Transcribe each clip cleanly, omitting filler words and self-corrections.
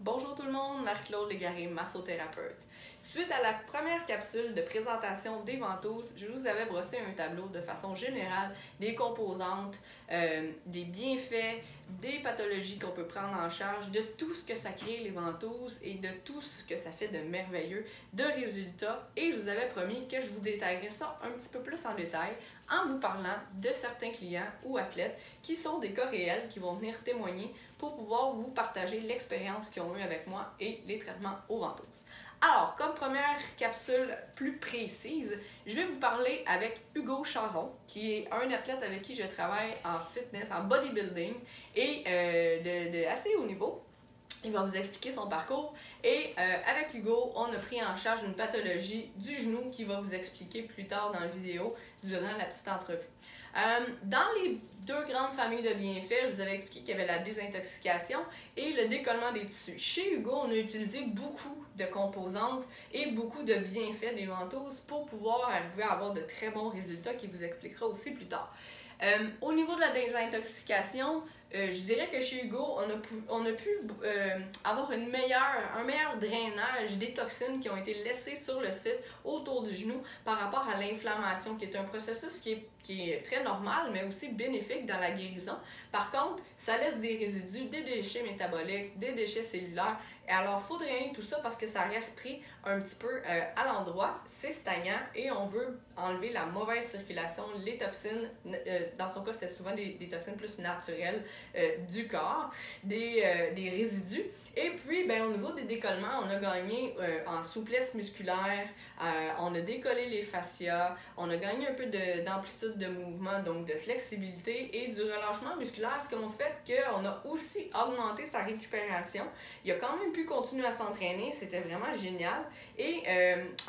Bonjour tout le monde, Marie-Claude Légaré, massothérapeute. Suite à la première capsule de présentation des ventouses, je vous avais brossé un tableau de façon générale des composantes, des bienfaits, des pathologies qu'on peut prendre en charge, de tout ce que ça crée les ventouses et de tout ce que ça fait de merveilleux, de résultats. Et je vous avais promis que je vous détaillerais ça un petit peu plus en détail en vous parlant de certains clients ou athlètes qui sont des cas réels qui vont venir témoigner pour pouvoir vous partager l'expérience qu'ils ont eue avec moi et les traitements aux ventouses. Alors, comme première capsule plus précise, je vais vous parler avec Hugo Charron, qui est un athlète avec qui je travaille en fitness, en bodybuilding et de assez haut niveau. Il va vous expliquer son parcours et avec Hugo, on a pris en charge une pathologie du genou qu'il va vous expliquer plus tard dans la vidéo durant la petite entrevue. Dans les deux grandes familles de bienfaits, je vous avais expliqué qu'il y avait la désintoxication et le décollement des tissus. Chez Hugo, on a utilisé beaucoup de composantes et beaucoup de bienfaits des ventouses pour pouvoir arriver à avoir de très bons résultats qu'il vous expliquera aussi plus tard. Au niveau de la désintoxication, je dirais que chez Hugo, on a pu avoir un meilleur drainage des toxines qui ont été laissées sur le site autour du genou par rapport à l'inflammation, qui est un processus qui est très normal, mais aussi bénéfique dans la guérison. Par contre, ça laisse des résidus, des déchets métaboliques, des déchets cellulaires. Et alors, il faut drainer tout ça parce que ça reste pris un petit peu à l'endroit, c'est stagnant et on veut enlever la mauvaise circulation, les toxines, dans son cas c'était souvent des toxines plus naturelles du corps, des résidus. Et puis, au niveau des décollements, on a gagné en souplesse musculaire, on a décollé les fascias, on a gagné un peu d'amplitude de mouvement, donc de flexibilité et du relâchement musculaire, ce qui a fait qu'on a aussi augmenté sa récupération. Il a quand même pu continuer à s'entraîner, c'était vraiment génial. Et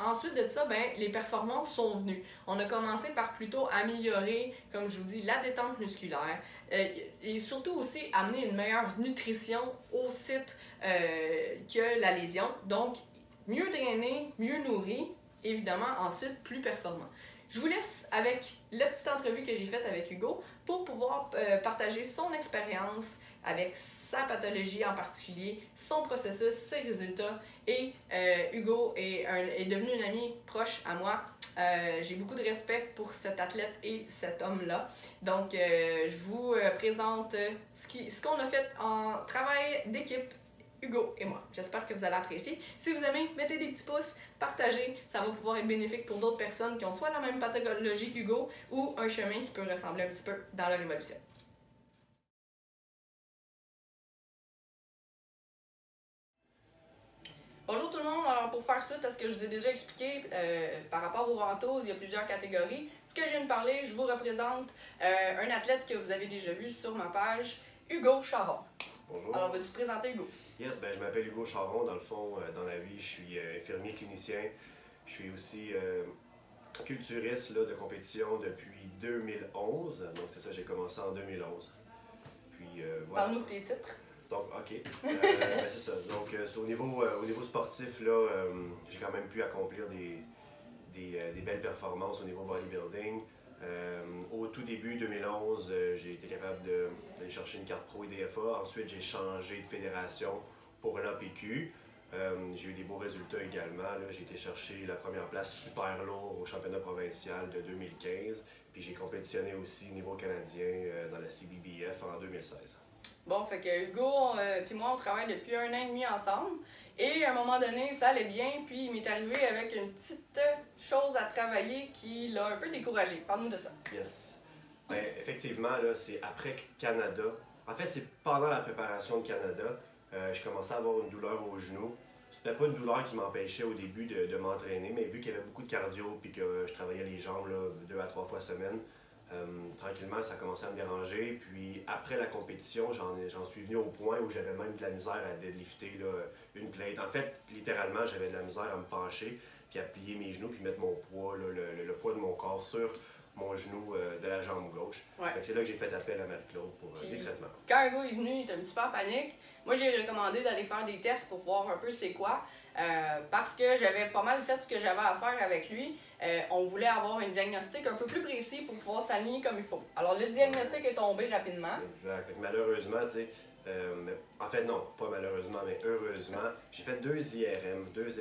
ensuite de ça, les performances sont venues. On a commencé par plutôt améliorer, comme je vous dis, la détente musculaire et surtout aussi amener une meilleure nutrition au site que la lésion. Donc, mieux drainé, mieux nourri, évidemment, ensuite plus performant. Je vous laisse avec la petite entrevue que j'ai faite avec Hugo pour pouvoir partager son expérience avec sa pathologie en particulier, son processus, ses résultats. Et Hugo est devenu un ami proche à moi. J'ai beaucoup de respect pour cet athlète et cet homme-là. Donc, je vous présente ce qu'on a fait en travail d'équipe, Hugo et moi. J'espère que vous allez apprécier. Si vous aimez, mettez des petits pouces, partagez. Ça va pouvoir être bénéfique pour d'autres personnes qui ont soit la même pathologie qu'Hugo ou un chemin qui peut ressembler un petit peu dans leur évolution. Bonjour tout le monde, alors pour faire suite à ce que je vous ai déjà expliqué par rapport aux ventouses, il y a plusieurs catégories. Ce que je viens de parler, je vous représente un athlète que vous avez déjà vu sur ma page, Hugo Charron. Bonjour. Alors, vas-tu te présenter, Hugo? Yes, je m'appelle Hugo Charron. Dans le fond, dans la vie, je suis infirmier clinicien. Je suis aussi culturiste de compétition depuis 2011. Donc, c'est ça, j'ai commencé en 2011. Puis, voilà. Parle-nous de tes titres. Donc, OK. C'est ça. Donc, au niveau sportif, j'ai quand même pu accomplir des belles performances au niveau bodybuilding. Au tout début 2011, j'ai été capable d'aller chercher une carte pro IDFA. Ensuite, j'ai changé de fédération pour l'APQ. J'ai eu des beaux résultats également. J'ai été chercher la première place super lourd au championnat provincial de 2015. Puis j'ai compétitionné aussi au niveau canadien dans la CBBF en 2016. Bon, fait que Hugo puis moi, on travaille depuis 1 an et demi ensemble. Et à un moment donné, ça allait bien, puis il m'est arrivé avec une petite chose à travailler qui l'a un peu découragé. Parle-nous de ça. Yes. Effectivement, c'est après Canada. En fait, c'est pendant la préparation de Canada, je commençais à avoir une douleur au genou. C'était pas une douleur qui m'empêchait au début de m'entraîner, mais vu qu'il y avait beaucoup de cardio puis que je travaillais les jambes 2 à 3 fois semaine, tranquillement, ça commençait à me déranger. Puis après la compétition, j'en suis venu au point où j'avais même de la misère à deadlifter une plate. En fait, littéralement, j'avais de la misère à me pencher, puis à plier mes genoux, puis mettre mon poids, le poids de mon corps sur mon genou de la jambe gauche. Ouais. C'est là que j'ai fait appel à Marie-Claude pour des traitements. Quand Hugo est venu, il était un petit peu en panique. Moi, j'ai recommandé d'aller faire des tests pour voir un peu c'est quoi. Parce que j'avais pas mal fait ce que j'avais à faire avec lui. On voulait avoir un diagnostic un peu plus précis pour pouvoir s'aligner comme il faut. Alors, le diagnostic est tombé rapidement. Exact. Malheureusement, En fait, non, pas malheureusement, mais heureusement. J'ai fait 2 IRM, 2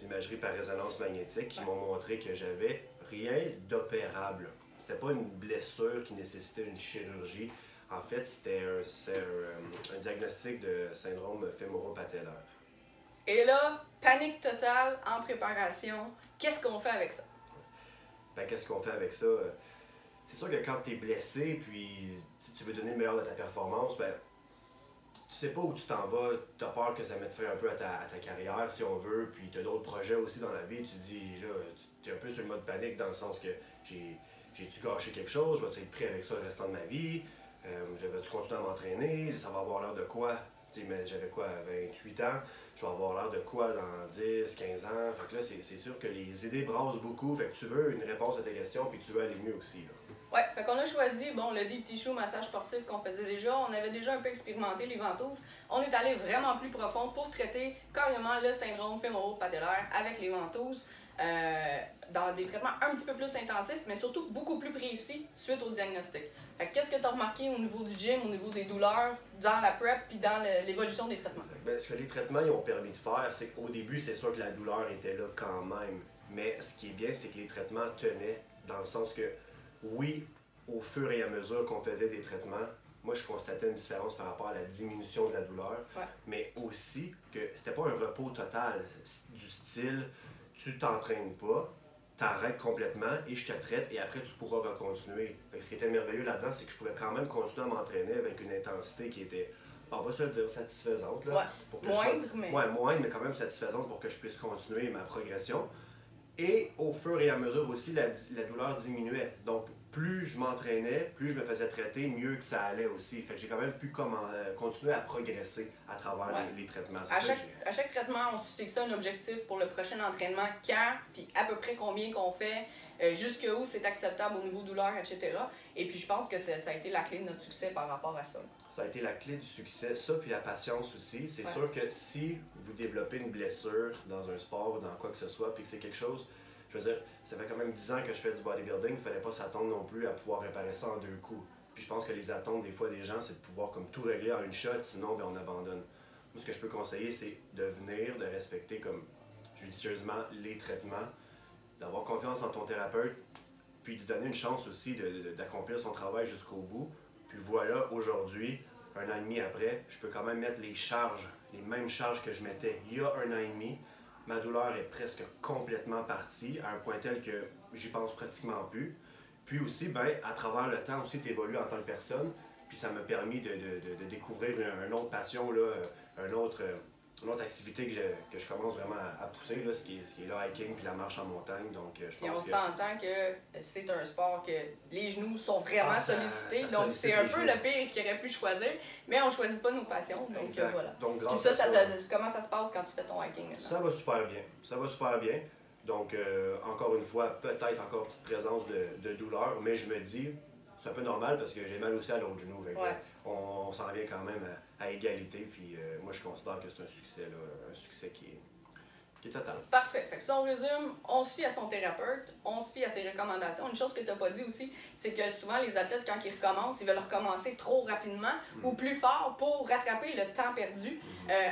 imageries par résonance magnétique qui m'ont montré que j'avais rien d'opérable. C'était pas une blessure qui nécessitait une chirurgie. En fait, c'était un diagnostic de syndrome fémoro-patellaire. Et là, panique totale en préparation. Qu'est-ce qu'on fait avec ça? Ben, qu'est-ce qu'on fait avec ça? C'est sûr que quand tu es blessé, puis si tu veux donner le meilleur de ta performance, ben, tu sais pas où tu t'en vas, tu as peur que ça mette fin un peu à ta carrière, si on veut, puis tu as d'autres projets aussi dans la vie, tu te dis, là, tu es un peu sur le mode panique dans le sens que j'ai-tu gâché quelque chose, je vais-tu être pris avec ça le restant de ma vie, je vais-tu continuer à m'entraîner, ça va avoir l'air de quoi? Mais j'avais quoi, 28 ans, je vais avoir l'air de quoi dans 10, 15 ans. Fait que là, c'est sûr que les idées brassent beaucoup. Fait que tu veux une réponse à tes questions, puis tu veux aller mieux aussi. Là. Ouais, fait qu'on a choisi, bon, le deep tissue massage sportif qu'on faisait déjà. On avait déjà un peu expérimenté les ventouses. On est allé vraiment plus profond pour traiter carrément le syndrome fémoro-patellaire avec les ventouses. Dans des traitements un petit peu plus intensifs, mais surtout beaucoup plus précis suite au diagnostic. Qu'est-ce que tu as remarqué au niveau du gym, au niveau des douleurs, dans la prep puis dans l'évolution des traitements? Ben, ce que les traitements ils ont permis de faire, c'est qu'au début, c'est sûr que la douleur était là quand même. Mais ce qui est bien, c'est que les traitements tenaient, dans le sens que, oui, au fur et à mesure qu'on faisait des traitements, moi, je constatais une différence par rapport à la diminution de la douleur, mais aussi que c'était pas un repos total, du style, tu t'entraînes pas, t'arrêtes complètement et je te traite et après tu pourras recontinuer. Ce qui était merveilleux là-dedans, c'est que je pouvais quand même continuer à m'entraîner avec une intensité qui était, on va se le dire, satisfaisante. Là, pour que moindre, mais... Ouais, moindre, mais quand même satisfaisante pour que je puisse continuer ma progression. Et au fur et à mesure aussi, la douleur diminuait. Donc, plus je m'entraînais, plus je me faisais traiter, mieux que ça allait aussi. Fait que j'ai quand même pu continuer à progresser à travers les traitements. À chaque traitement, on se fixe un objectif pour le prochain entraînement, quand, puis à peu près combien qu'on fait, jusqu'où c'est acceptable au niveau douleur, etc. Et puis je pense que ça a été la clé de notre succès par rapport à ça. Ça a été la clé du succès, ça, puis la patience aussi. C'est sûr que si vous développez une blessure dans un sport ou dans quoi que ce soit, puis que c'est quelque chose... Je veux dire, ça fait quand même 10 ans que je fais du bodybuilding, il ne fallait pas s'attendre non plus à pouvoir réparer ça en 2 coups. Puis je pense que les attentes des fois des gens, c'est de pouvoir comme tout régler en une shot, sinon ben, on abandonne. Moi, ce que je peux conseiller, c'est de venir, de respecter comme judicieusement les traitements, d'avoir confiance en ton thérapeute, puis de donner une chance aussi d'accomplir son travail jusqu'au bout. Puis voilà, aujourd'hui, 1 an et demi après, je peux quand même mettre les mêmes charges que je mettais il y a 1 an et demi. Ma douleur est presque complètement partie, à un point tel que j'y pense pratiquement plus. Puis aussi, ben, à travers le temps aussi, tu évolues en tant que personne. Puis ça m'a permis de découvrir une autre passion, là, une autre activité que je commence vraiment à pousser, là, ce qui est le hiking puis la marche en montagne. Donc, je pense on s'entend que c'est un sport que les genoux sont vraiment sollicités. Donc, c'est un peu le pire qu'il aurait pu choisir. Mais on ne choisit pas nos passions. Donc, voilà. Donc, puis ça, comment ça se passe quand tu fais ton hiking maintenant? Ça va super bien. Ça va super bien. Donc, encore une fois, peut-être encore une petite présence de douleur. Mais je me dis, c'est un peu normal parce que j'ai mal aussi à l'autre genou. On s'en vient quand même à égalité. Puis moi, je considère que c'est un succès, là, un succès qui est total. Parfait. Fait que si on résume, on se fie à son thérapeute, on se fie à ses recommandations. Une chose que tu n'as pas dit aussi, c'est que souvent les athlètes, quand ils recommencent, ils veulent recommencer trop rapidement ou plus fort pour rattraper le temps perdu,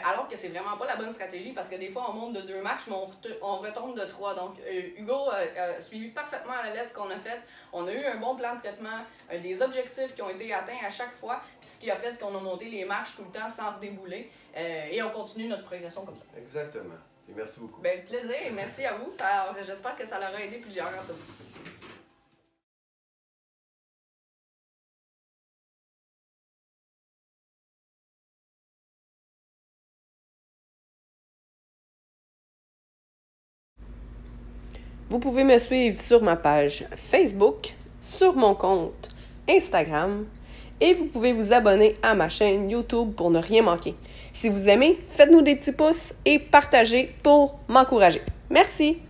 alors que c'est vraiment pas la bonne stratégie parce que des fois, on monte de 2 marches, mais on retombe de 3. Donc, Hugo a suivi parfaitement à la lettre ce qu'on a fait. On a eu un bon plan de traitement, des objectifs qui ont été atteints à chaque fois, puis ce qui a fait qu'on a monté les marches tout le temps sans redébouler, et on continue notre progression comme ça. Exactement. Et merci beaucoup. Ben, plaisir et merci à vous. Alors, j'espère que ça leur a aidé plusieurs d'entre vous. Vous pouvez me suivre sur ma page Facebook, sur mon compte Instagram et vous pouvez vous abonner à ma chaîne YouTube pour ne rien manquer. Si vous aimez, faites-nous des petits pouces et partagez pour m'encourager. Merci!